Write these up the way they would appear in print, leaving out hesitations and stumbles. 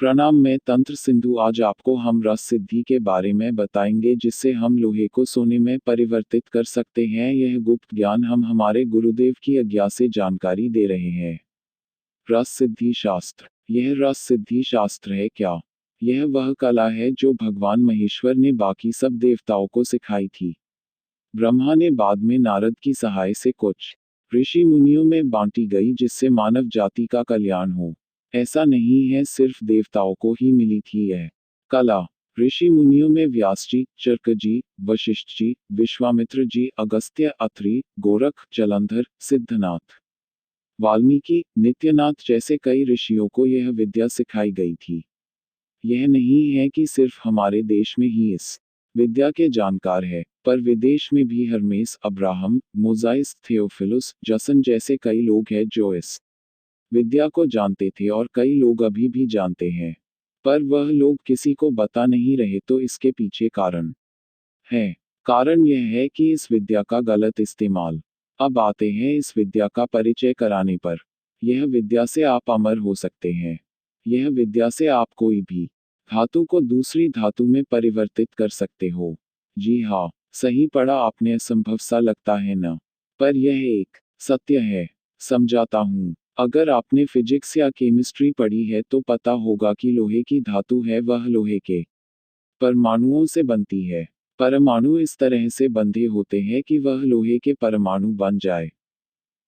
प्रणाम, मैं तंत्र सिंधु। आज आपको हम रस सिद्धि के बारे में बताएंगे जिससे हम लोहे को सोने में परिवर्तित कर सकते हैं। यह गुप्त ज्ञान हम हमारे गुरुदेव की आज्ञा से जानकारी दे रहे हैं। रस सिद्धि शास्त्र। यह रस सिद्धि शास्त्र है क्या? यह वह कला है जो भगवान महेश्वर ने बाकी सब देवताओं को सिखाई थी। ब्रह्मा ने बाद में नारद की सहाय से कुछ ऋषि मुनियों में बांटी गई जिससे मानव जाति का कल्याण हो। ऐसा नहीं है सिर्फ देवताओं को ही मिली थी यह कला। ऋषि मुनियों में व्यास जी, चरक जी, वशिष्ठ जी, विश्वामित्र जी, अगस्त्य, अत्रि, गोरख, जलंधर, सिद्धनाथ, वाल्मीकि, नित्यनाथ जैसे कई ऋषियों को यह विद्या सिखाई गई थी। यह नहीं है कि सिर्फ हमारे देश में ही इस विद्या के जानकार है, पर विदेश में भी हर्मेस, अब्राहम, मोजाइस, थियोफिलुस, जसन जैसे कई लोग हैं जो इस विद्या को जानते थे और कई लोग अभी भी जानते हैं, पर वह लोग किसी को बता नहीं रहे। तो इसके पीछे कारण है। कारण यह है कि इस विद्या का गलत इस्तेमाल। अब आते हैं इस विद्या का परिचय कराने पर। यह विद्या से आप अमर हो सकते हैं। यह विद्या से आप कोई भी धातु को दूसरी धातु में परिवर्तित कर सकते हो। जी हाँ, सही पढ़ा आपने। असंभव सा लगता है न, पर यह एक सत्य है। समझाता हूँ। अगर आपने फिजिक्स या केमिस्ट्री पढ़ी है तो पता होगा कि लोहे की धातु है वह लोहे के परमाणुओं से बनती है। परमाणु इस तरह से बंधे होते हैं कि वह लोहे के परमाणु बन जाए।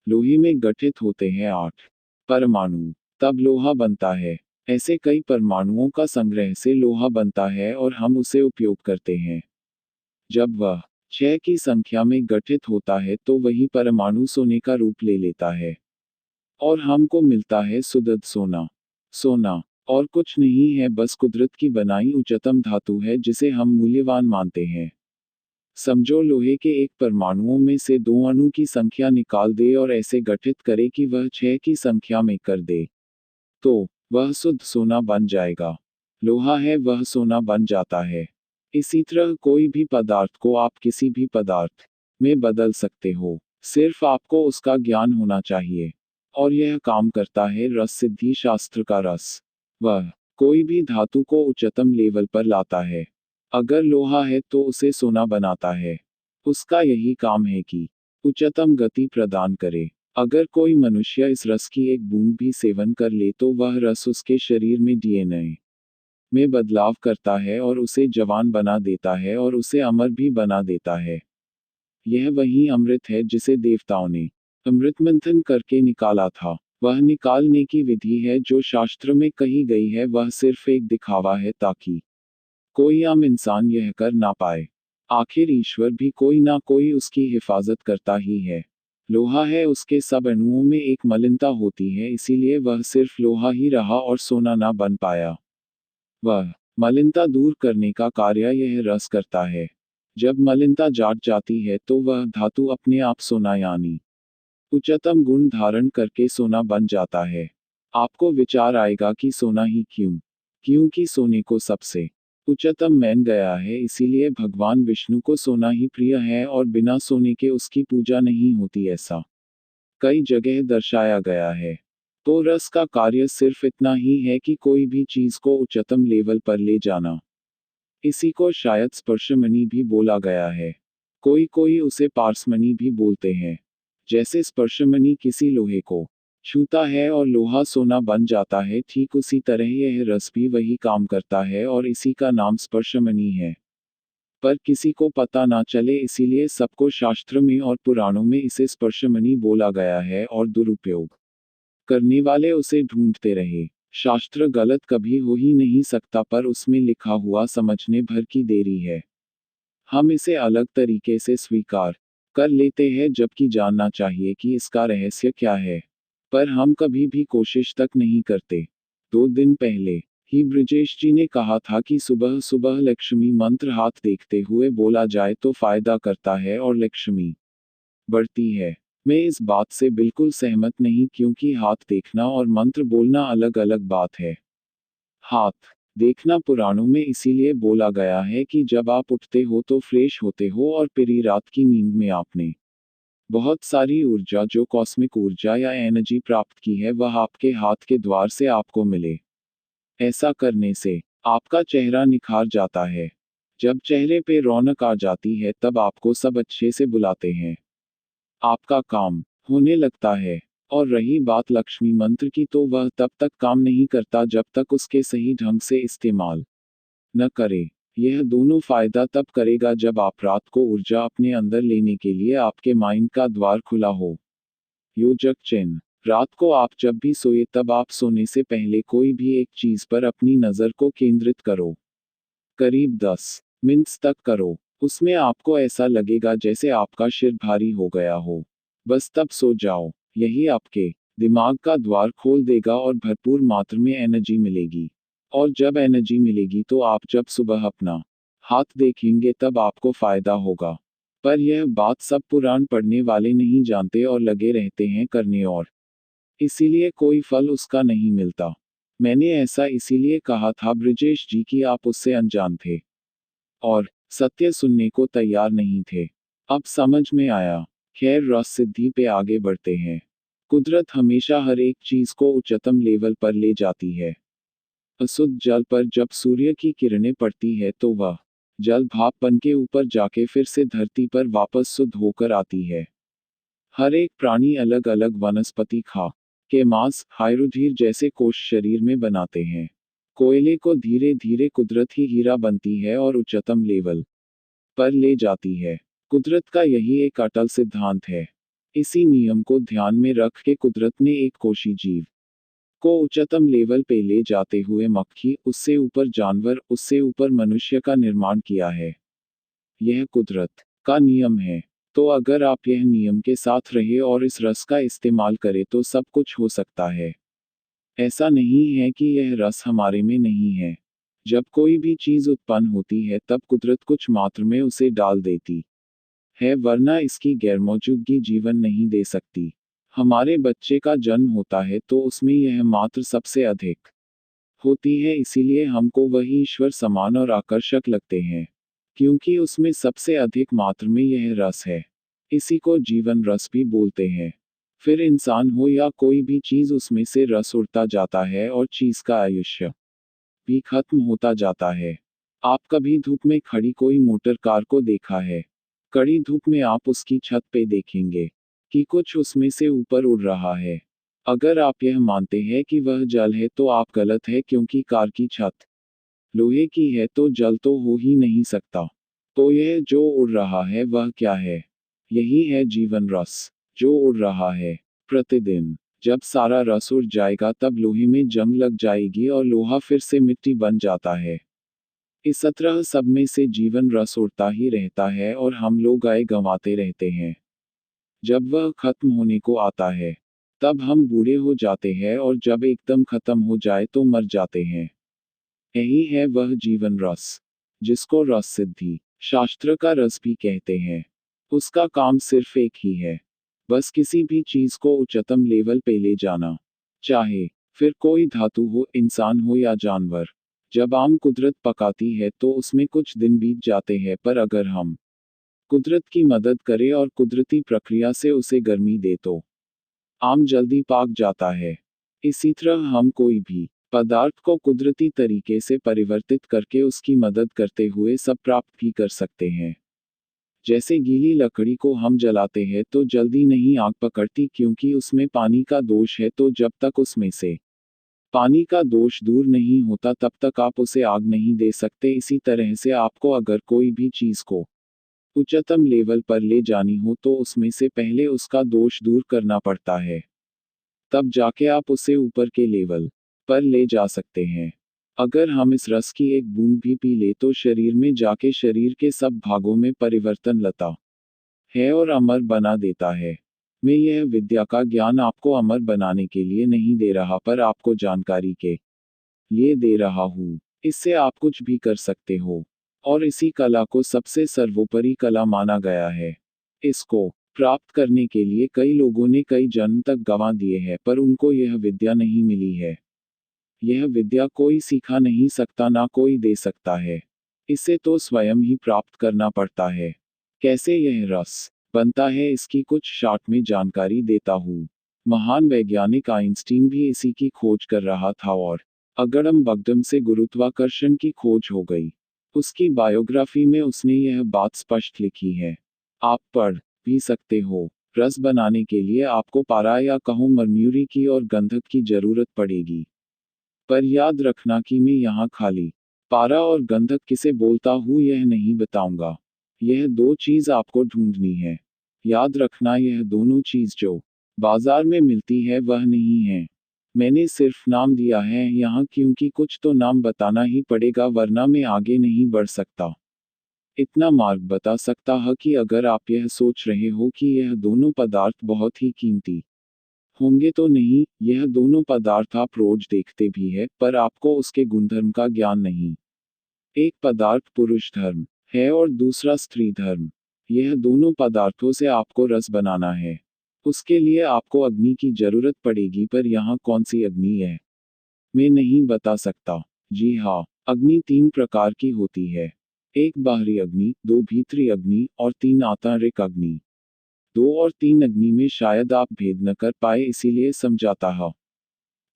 लोहे में गठित होते हैं 8 परमाणु, तब लोहा बनता है। ऐसे कई परमाणुओं का संग्रह से लोहा बनता है और हम उसे उपयोग करते हैं। जब वह 6 की संख्या में गठित होता है तो वही परमाणु सोने का रूप ले लेता है और हमको मिलता है शुद्ध सोना। सोना और कुछ नहीं है, बस कुदरत की बनाई उच्चतम धातु है जिसे हम मूल्यवान मानते हैं। समझो, लोहे के एक परमाणुओं में से 2 अणु की संख्या निकाल दे और ऐसे गठित करे कि वह 6 की संख्या में कर दे, तो वह शुद्ध सोना बन जाएगा। लोहा है वह सोना बन जाता है। इसी तरह कोई भी पदार्थ को आप किसी भी पदार्थ में बदल सकते हो, सिर्फ आपको उसका ज्ञान होना चाहिए। और यह काम करता है रस सिद्धि शास्त्र का रस। वह कोई भी धातु को उच्चतम लेवल पर लाता है। अगर लोहा है तो उसे सोना बनाता है। उसका यही काम है कि उच्चतम गति प्रदान करे। अगर कोई मनुष्य इस रस की एक बूंद भी सेवन कर ले तो वह रस उसके शरीर में डीएनए में बदलाव करता है और उसे जवान बना देता है और उसे अमर भी बना देता है। यह वही अमृत है जिसे देवताओं ने अमृत मंथन करके निकाला था। वह निकालने की विधि है जो शास्त्र में कही गई है, वह सिर्फ एक दिखावा है ताकि कोई आम इंसान यह कर ना पाए। आखिर ईश्वर भी कोई ना कोई उसकी हिफाजत करता ही है। लोहा है, उसके सब अणुओं में एक मलिनता होती है, इसीलिए वह सिर्फ लोहा ही रहा और सोना ना बन पाया। वह मलिनता दूर करने का कार्य यह रस करता है। जब मलिनता जाट जाती है तो वह धातु अपने आप सोना यानी उच्चतम गुण धारण करके सोना बन जाता है। आपको विचार आएगा कि सोना ही क्यों? क्योंकि सोने को सबसे उच्चतम मान गया है, इसीलिए भगवान विष्णु को सोना ही प्रिय है और बिना सोने के उसकी पूजा नहीं होती, ऐसा कई जगह दर्शाया गया है। तो रस का कार्य सिर्फ इतना ही है कि कोई भी चीज को उच्चतम लेवल पर ले जाना। इसी को शायद स्पर्शमणि भी बोला गया है। कोई कोई उसे पारसमणि भी बोलते हैं। जैसे स्पर्शमणि किसी लोहे को छूता है और लोहा सोना बन जाता है, ठीक उसी तरह यह रस भी वही काम करता है और इसी का नाम स्पर्शमणि है। पर किसी को पता ना चले, इसीलिए सबको शास्त्र में और पुराणों में इसे स्पर्शमणि बोला गया है और दुरुपयोग करने वाले उसे ढूंढते रहे। शास्त्र गलत कभी हो ही नहीं सकता, पर उसमें लिखा हुआ समझने भर की देरी है। हम इसे अलग तरीके से स्वीकार कर लेते हैं, जबकि जानना चाहिए कि इसका रहस्य क्या है। पर हम कभी भी कोशिश तक नहीं करते। 2 दिन पहले ही ब्रजेश जी ने कहा था कि सुबह सुबह लक्ष्मी मंत्र हाथ देखते हुए बोला जाए तो फायदा करता है और लक्ष्मी बढ़ती है। मैं इस बात से बिल्कुल सहमत नहीं, क्योंकि हाथ देखना और मंत्र बोलना अलग अलग बात है। हाथ देखना पुराणों में इसीलिए बोला गया है कि जब आप उठते हो तो फ्रेश होते हो और पूरी रात की नींद में आपने बहुत सारी ऊर्जा, जो कॉस्मिक ऊर्जा या एनर्जी प्राप्त की है, वह आपके हाथ के द्वार से आपको मिले। ऐसा करने से आपका चेहरा निखार जाता है। जब चेहरे पे रौनक आ जाती है तब आपको सब अच्छे से बुलाते हैं। आपका काम होने लगता है। और रही बात लक्ष्मी मंत्र की, तो वह तब तक काम नहीं करता जब तक उसके सही ढंग से इस्तेमाल न करे। यह दोनों फायदा तब करेगा जब आप रात को ऊर्जा अपने अंदर लेने के लिए आपके माइंड का द्वार खुला हो। योजक चिन्ह। रात को आप जब भी सोए तब आप सोने से पहले कोई भी एक चीज पर अपनी नजर को केंद्रित करो। करीब 10 मिनट तक करो। उसमें आपको ऐसा लगेगा जैसे आपका सिर भारी हो गया हो। बस तब सो जाओ। यही आपके दिमाग का द्वार खोल देगा और भरपूर मात्रा में एनर्जी मिलेगी। और जब एनर्जी मिलेगी तो आप जब सुबह अपना हाथ देखेंगे तब आपको फायदा होगा। पर यह बात सब पुराण पढ़ने वाले नहीं जानते और लगे रहते हैं करने, और इसीलिए कोई फल उसका नहीं मिलता। मैंने ऐसा इसीलिए कहा था ब्रिजेश जी कि आप उससे अनजान थे और सत्य सुनने को तैयार नहीं थे। अब समझ में आया। खैर, रस सिद्धि पे आगे बढ़ते हैं। कुदरत हमेशा हर एक चीज को उच्चतम लेवल पर ले जाती है। अशुद्ध जल पर जब सूर्य की किरणें पड़ती है तो वह जल भाप बन के ऊपर जाके फिर से धरती पर वापस शुद्ध होकर आती है। हर एक प्राणी अलग अलग वनस्पति खा के मांस हाइड्रोधीर जैसे कोश शरीर में बनाते हैं। कोयले को धीरे धीरे कुदरत ही हीरा बनती है और उच्चतम लेवल पर ले जाती है। कुदरत का यही एक अटल सिद्धांत है। इसी नियम को ध्यान में रख के कुदरत ने एक कोशी जीव को उच्चतम लेवल पे ले जाते हुए मक्खी, उससे ऊपर जानवर, उससे ऊपर मनुष्य का निर्माण किया है। यह कुदरत का नियम है। तो अगर आप यह नियम के साथ रहे और इस रस का इस्तेमाल करें तो सब कुछ हो सकता है। ऐसा नहीं है कि यह रस हमारे में नहीं है। जब कोई भी चीज उत्पन्न होती है तब कुदरत कुछ मात्रा में उसे डाल देती है, वरना इसकी गैरमौजूदगी जीवन नहीं दे सकती। हमारे बच्चे का जन्म होता है तो उसमें यह मात्रा सबसे अधिक होती है, इसीलिए हमको वही ईश्वर समान और आकर्षक लगते हैं, क्योंकि उसमें सबसे अधिक मात्रा में यह रस है। इसी को जीवन रस भी बोलते हैं। फिर इंसान हो या कोई भी चीज, उसमें से रस उड़ता जाता है और चीज का आयुष्य भी खत्म होता जाता है। आप कभी धूप में खड़ी कोई मोटर कार को देखा है? कड़ी धूप में आप उसकी छत पे देखेंगे कि कुछ उसमें से ऊपर उड़ रहा है। अगर आप यह मानते हैं कि वह जल है तो आप गलत है, क्योंकि कार की छत लोहे की है तो जल तो हो ही नहीं सकता। तो यह जो उड़ रहा है वह क्या है? यही है जीवन रस, जो उड़ रहा है। प्रतिदिन जब सारा रस उड़ जाएगा तब लोहे में जंग लग जाएगी और लोहा फिर से मिट्टी बन जाता है। इस तरह सब में से जीवन रस उड़ता ही रहता है और हम लोग आए गंवाते रहते हैं। जब वह खत्म होने को आता है तब हम बूढ़े हो जाते हैं, और जब एकदम खत्म हो जाए तो मर जाते हैं। यही है वह जीवन रस, जिसको रस सिद्धि शास्त्र का रस भी कहते हैं। उसका काम सिर्फ एक ही है, बस किसी भी चीज को उच्चतम लेवल पे ले जाना। चाहे फिर कोई धातु हो, इंसान हो या जानवर। जब आम कुदरत पकाती है तो उसमें कुछ दिन बीत जाते हैं, पर अगर हम कुदरत की मदद करें और कुदरती प्रक्रिया से उसे गर्मी दे तो आम जल्दी पाक जाता है। इसी तरह हम कोई भी पदार्थ को कुदरती तरीके से परिवर्तित करके उसकी मदद करते हुए सब प्राप्त भी कर सकते हैं। जैसे गीली लकड़ी को हम जलाते हैं तो जल्दी नहीं आग पकड़ती, क्योंकि उसमें पानी का दोष है, तो जब तक उसमें से पानी का दोष दूर नहीं होता तब तक आप उसे आग नहीं दे सकते। इसी तरह से आपको अगर कोई भी चीज को उच्चतम लेवल पर ले जानी हो तो उसमें से पहले उसका दोष दूर करना पड़ता है, तब जाके आप उसे ऊपर के लेवल पर ले जा सकते हैं। अगर हम इस रस की एक बूंद भी पी ले तो शरीर में जाके शरीर के सब भागों में परिवर्तन लाता है और अमर बना देता है। मैं यह विद्या का ज्ञान आपको अमर बनाने के लिए नहीं दे रहा, पर आपको जानकारी के लिए दे रहा हूँ। इससे आप कुछ भी कर सकते हो, और इसी कला को सबसे सर्वोपरि कला माना गया है। इसको प्राप्त करने के लिए कई लोगों ने कई जन्म तक गंवा दिए हैं, पर उनको यह विद्या नहीं मिली है। यह विद्या कोई सिखा नहीं सकता, ना कोई दे सकता है। इसे तो स्वयं ही प्राप्त करना पड़ता है। कैसे यह रस बनता है इसकी कुछ शॉर्ट में जानकारी देता हूँ। महान वैज्ञानिक आइंस्टीन भी इसी की खोज कर रहा था, और अगड़म बगड़म से गुरुत्वाकर्षण की खोज हो गई। उसकी बायोग्राफी में उसने यह बात स्पष्ट लिखी है। आप पढ़ भी सकते हो। रस बनाने के लिए आपको पारा या कहूँ मरम्यूरी की और गंधक की जरूरत पड़ेगी। पर याद रखना कि मैं यहाँ खाली पारा और गंधक किसे बोलता हूँ यह नहीं बताऊंगा। यह दो चीज आपको ढूंढनी है। याद रखना यह दोनों चीज जो बाजार में मिलती है वह नहीं है। मैंने सिर्फ नाम दिया है यहाँ क्योंकि कुछ तो नाम बताना ही पड़ेगा वरना मैं आगे नहीं बढ़ सकता। इतना मार्ग बता सकता है कि अगर आप यह सोच रहे हो कि यह दोनों पदार्थ बहुत ही कीमती होंगे तो नहीं, यह दोनों पदार्थ आप रोज देखते भी है पर आपको उसके गुणधर्म का ज्ञान नहीं। एक पदार्थ पुरुष धर्म है और दूसरा स्त्री धर्म। यह दोनों पदार्थों से आपको रस बनाना है। उसके लिए आपको अग्नि की जरूरत पड़ेगी पर यहाँ कौन सी अग्नि है मैं नहीं बता सकता। जी हाँ, अग्नि तीन प्रकार की होती है। एक बाहरी अग्नि, दो भीतरी अग्नि और तीन आंतरिक अग्नि। दो और तीन अग्नि में शायद आप भेद न कर पाए इसीलिए समझाता है।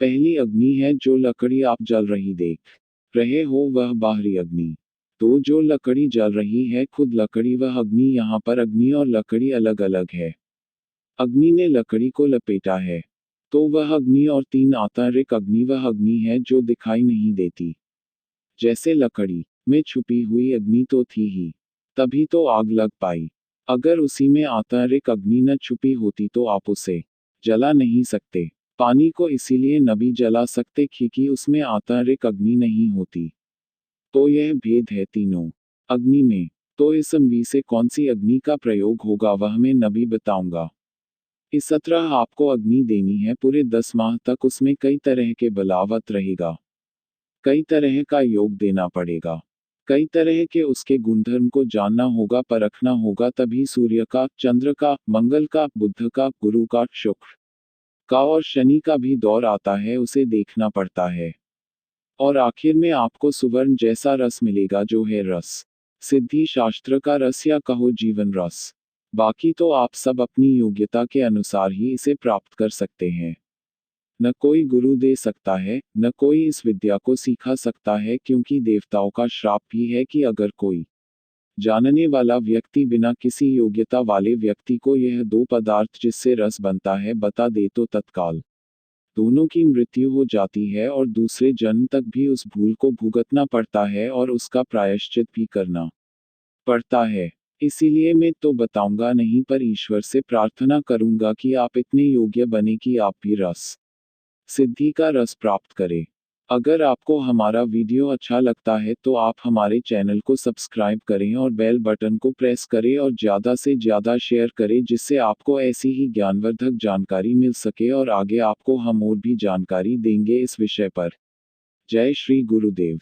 पहली अग्नि है जो लकड़ी आप जल रही देख रहे हो वह बाहरी अग्नि। तो जो लकड़ी जल रही है खुद लकड़ी वह अग्नि यहाँ पर अग्नि और लकड़ी अलग अलग है। अग्नि ने लकड़ी को लपेटा है। तो वह अग्नि और तीन आंतरिक अग्नि वह अग्नि है जो दिखाई नहीं देती। जैसे लकड़ी में छुपी हुई अग्नि तो थी ही, तभी तो आग लग पाई। अगर उसी में आंतरिक अग्नि न छुपी होती तो आप उसे जला नहीं सकते। पानी को इसीलिए न भी जला सकते क्योंकि उसमें आंतरिक अग्नि नहीं होती। तो यह भेद है तीनों अग्नि में। तो इस अम्बी से कौन सी अग्नि का प्रयोग होगा वह मैं न भी बताऊंगा। इस तरह आपको अग्नि देनी है पूरे 10 माह तक उसमें कई तरह के बलावत रहेगा। कई तरह का योग देना पड़ेगा। कई तरह के उसके गुणधर्म को जानना होगा परखना होगा तभी सूर्य का, चंद्र का, मंगल का, बुध का, गुरु का, शुक्र का और शनि का भी दौर आता है उसे देखना पड़ता है। और आखिर में आपको सुवर्ण जैसा रस मिलेगा जो है रस सिद्धि शास्त्र का रस या कहो जीवन रस। बाकी तो आप सब अपनी योग्यता के अनुसार ही इसे प्राप्त कर सकते हैं। न कोई गुरु दे सकता है, न कोई इस विद्या को सिखा सकता है क्योंकि देवताओं का श्राप भी है कि अगर कोई जानने वाला व्यक्ति बिना किसी योग्यता वाले व्यक्ति को यह दो पदार्थ जिससे रस बनता है बता दे तो तत्काल दोनों की मृत्यु हो जाती है और दूसरे जन्म तक भी उस भूल को भुगतना पड़ता है और उसका प्रायश्चित भी करना पड़ता है। इसीलिए मैं तो बताऊंगा नहीं पर ईश्वर से प्रार्थना करूंगा कि आप इतने योग्य बने कि आप भी रस सिद्धि का रस प्राप्त करें। अगर आपको हमारा वीडियो अच्छा लगता है तो आप हमारे चैनल को सब्सक्राइब करें और बेल बटन को प्रेस करें और ज़्यादा से ज़्यादा शेयर करें जिससे आपको ऐसी ही ज्ञानवर्धक जानकारी मिल सके और आगे आपको हम और भी जानकारी देंगे इस विषय पर। जय श्री गुरुदेव।